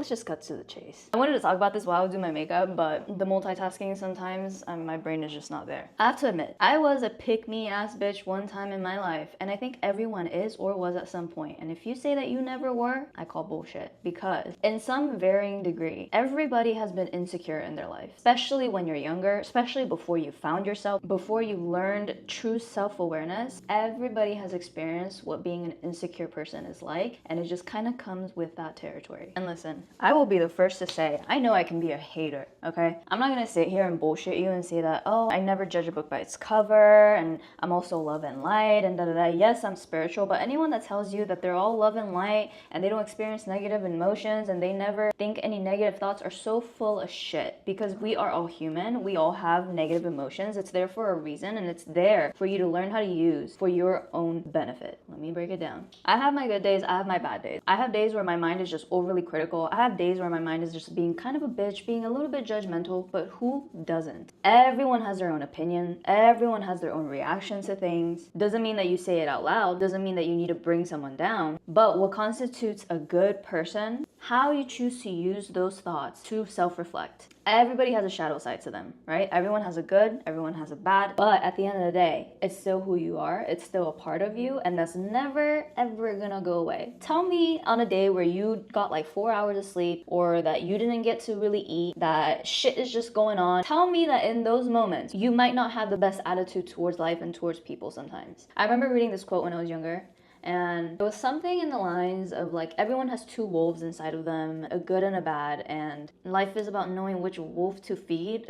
let's just cut to the chase. I wanted to talk about this while I was doing my makeup, but the multitasking sometimes, my brain is just not there. I have to admit, I was a pick-me-ass bitch one time in my life, and I think everyone is or was at some point. And if you say that you never were, I call bullshit. Because in some varying degree, everybody has been insecure in their life, especially when you're younger, especially before you found yourself, before you learned true self-awareness. Everybody has experienced what being an insecure person is like, and it just kind of comes with that territory. And listen, I will be the first to say, I know I can be a hater, okay? I'm not gonna sit here and bullshit you and say that, oh, I never judge a book by its cover, and I'm also love and light, and da-da-da. Yes, I'm spiritual, but anyone that tells you that they're all love and light, and they don't experience negative emotions, and they never think any negative thoughts are so full of shit. Because we are all human, we all have negative emotions. It's there for a reason, and it's there for you to learn how to use for your own benefit. Let me break it down. I have my good days, I have my bad days. I have days where my mind is just overly critical. I have days where my mind is just being kind of a bitch, being a little bit judgmental, but who doesn't? Everyone has their own opinion. Everyone has their own reaction to things. Doesn't mean that you say it out loud. Doesn't mean that you need to bring someone down. But what constitutes a good person, how you choose to use those thoughts to self-reflect. Everybody has a shadow side to them, right? Everyone has a good, everyone has a bad, but at the end of the day, it's still who you are. It's still a part of you, and that's never, ever gonna go away. Tell me on a day where you got like 4 hours of sleep, or that you didn't get to really eat, that shit is just going on. Tell me that in those moments, you might not have the best attitude towards life and towards people sometimes. I remember reading this quote when I was younger, and it was something in the lines of like, everyone has two wolves inside of them, a good and a bad, and life is about knowing which wolf to feed.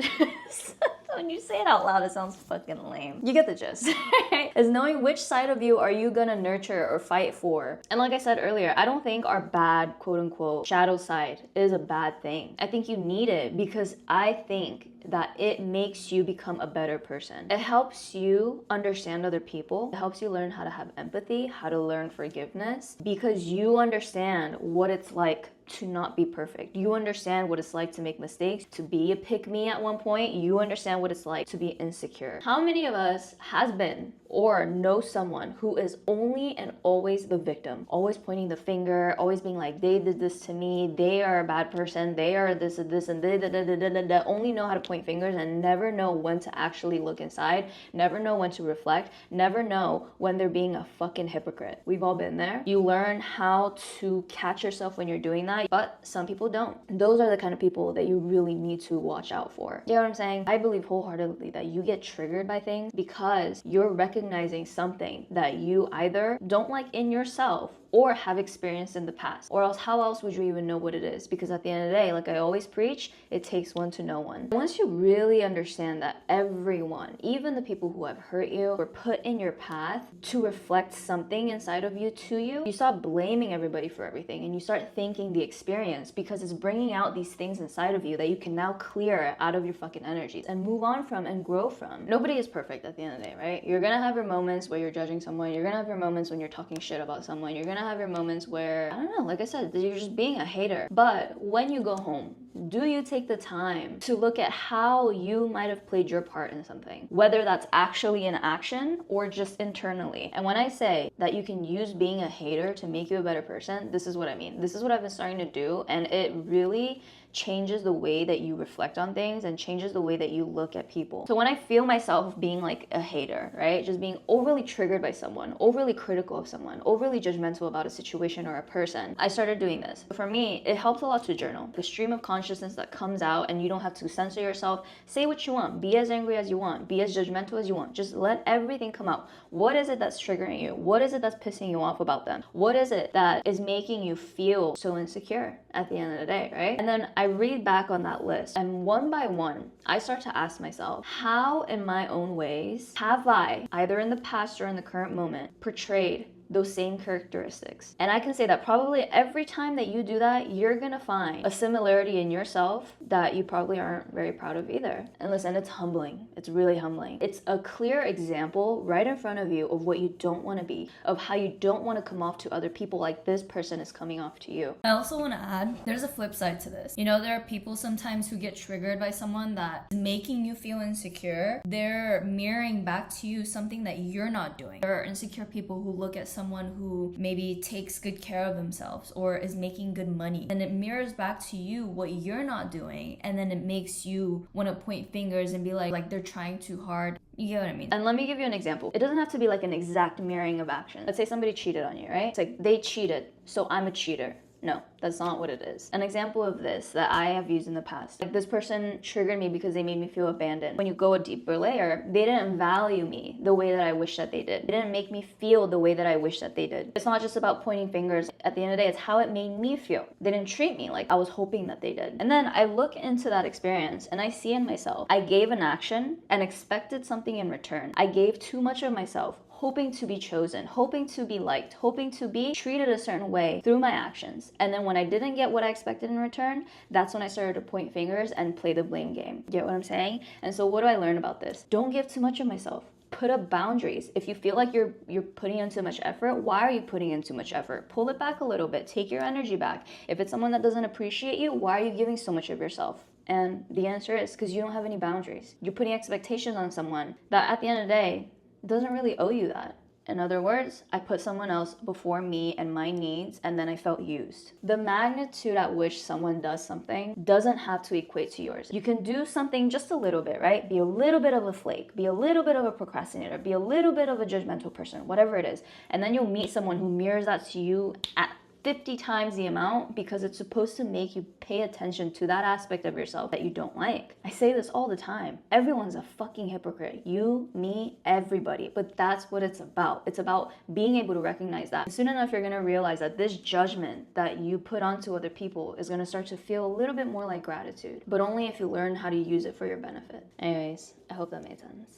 When you say it out loud, it sounds fucking lame. You get the gist, right? Is knowing which side of you are you gonna nurture or fight for. And like I said earlier, I don't think our bad, quote unquote, shadow side is a bad thing. I think you need it, because I think that it makes you become a better person. It helps you understand other people. It helps you learn how to have empathy, how to learn forgiveness, because you understand what it's like to not be perfect. You understand what it's like to make mistakes, to be a pick-me at one point. You understand what it's like to be insecure. How many of us has been or know someone who is only and always the victim, always pointing the finger, always being like, they did this to me, they are a bad person, they are this and this, and they only know how to point fingers and never know when to actually look inside, never know when to reflect, never know when they're being a fucking hypocrite. We've all been there. You learn how to catch yourself when you're doing that, but some people don't. Those are the kind of people that you really need to watch out for. You know what I'm saying? I believe wholeheartedly that you get triggered by things because you're recognizing something that you either don't like in yourself or have experienced in the past, or else how else would you even know what it is? Because at the end of the day, like I always preach, it takes one to know one. Once you really understand that everyone, even the people who have hurt you, were put in your path to reflect something inside of you to you, you stop blaming everybody for everything and you start thanking the experience, because it's bringing out these things inside of you that you can now clear out of your fucking energies and move on from and grow from. Nobody is perfect at the end of the day, right? You're gonna have your moments where you're judging someone, you're gonna have your moments when you're talking shit about someone, you're gonna have your moments where, I don't know, like I said, you're just being a hater. But when you go home, do you take the time to look at how you might have played your part in something? Whether that's actually in action or just internally. And when I say that you can use being a hater to make you a better person, this is what I mean. This is what I've been starting to do, and it really changes the way that you reflect on things and changes the way that you look at people. So when I feel myself being like a hater, right? Just being overly triggered by someone, overly critical of someone, overly judgmental about a situation or a person, I started doing this. For me, it helps a lot to journal. The stream of consciousness that comes out, and you don't have to censor yourself. Say what you want. Be as angry as you want. Be as judgmental as you want. Just let everything come out. What is it that's triggering you? What is it that's pissing you off about them? What is it that is making you feel so insecure at the end of the day, right? And then I read back on that list, and one by one, I start to ask myself, how in my own ways have I, either in the past or in the current moment, portrayed those same characteristics? And I can say that probably every time that you do that, you're gonna find a similarity in yourself that you probably aren't very proud of either. And listen, it's humbling. It's really humbling. It's a clear example right in front of you of what you don't want to be, of how you don't want to come off to other people like this person is coming off to you. I also want to add, there's a flip side to this. You know, there are people sometimes who get triggered by someone that is making you feel insecure. They're mirroring back to you something that you're not doing. There are insecure people who look at someone someone who maybe takes good care of themselves or is making good money, then it mirrors back to you what you're not doing, and then it makes you want to point fingers and be like they're trying too hard. You get what I mean? And let me give you an example. It doesn't have to be like an exact mirroring of action. Let's say somebody cheated on you, right? It's like they cheated, so I'm a cheater. No, that's not what it is. An example of this that I have used in the past, like this person triggered me because they made me feel abandoned. When you go a deeper layer, they didn't value me the way that I wish that they did. They didn't make me feel the way that I wish that they did. It's not just about pointing fingers. At the end of the day, it's how it made me feel. They didn't treat me like I was hoping that they did. And then I look into that experience and I see in myself, I gave an action and expected something in return. I gave too much of myself, hoping to be chosen, hoping to be liked, hoping to be treated a certain way through my actions. And then when I didn't get what I expected in return, that's when I started to point fingers and play the blame game. Get what I'm saying? And so what do I learn about this? Don't give too much of myself. Put up boundaries. If you feel like you're putting in too much effort, why are you putting in too much effort? Pull it back a little bit. Take your energy back. If it's someone that doesn't appreciate you, why are you giving so much of yourself? And the answer is because you don't have any boundaries. You're putting expectations on someone that at the end of the day doesn't really owe you that. In other words, I put someone else before me and my needs, and then I felt used. The magnitude at which someone does something doesn't have to equate to yours. You can do something just a little bit, right? Be a little bit of a flake, be a little bit of a procrastinator, be a little bit of a judgmental person, whatever it is. And then you'll meet someone who mirrors that to you at 50 times the amount, because it's supposed to make you pay attention to that aspect of yourself that you don't like. I say this all the time. Everyone's a fucking hypocrite. You, me, everybody. But that's what it's about. It's about being able to recognize that. And soon enough, you're gonna realize that this judgment that you put onto other people is gonna start to feel a little bit more like gratitude, but only if you learn how to use it for your benefit. Anyways, I hope that made sense.